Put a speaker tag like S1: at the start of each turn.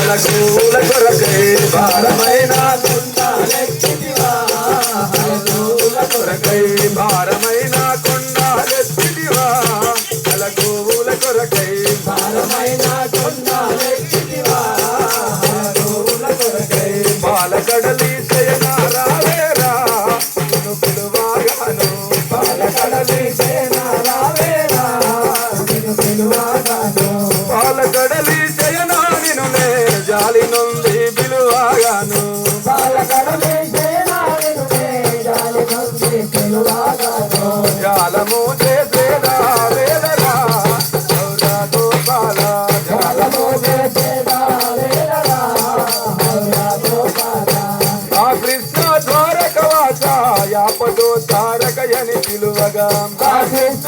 S1: మెలకుల కొరకై భారమైన కొండలెక్కితివా మెలకుల కొరకై భారమైన కొండలెక్కితివా మెలకుల కొరకై భారమైన కొండలెక్కితివా మెలకుల కొరకై బాలకడలి శయన రావేరా నిన్ను పిలువగాను బాలకడలి శయన రావేరా నిన్ను పిలువగాను బాలకడలి శయన నిన్నునే జాలి నుండి పిలువగాను బాలకడలి శయన నిన్నునే జాలి నుండి పిలువగాను జాలము చేసేదా వేదరా గౌరా గోపాల జాలము చేసేదా వేదరా గౌరా గోపాల ఆ కృష్ణ ద్వారకవాస యాపదో తారకయని పిలువగా ఆ కృష్ణ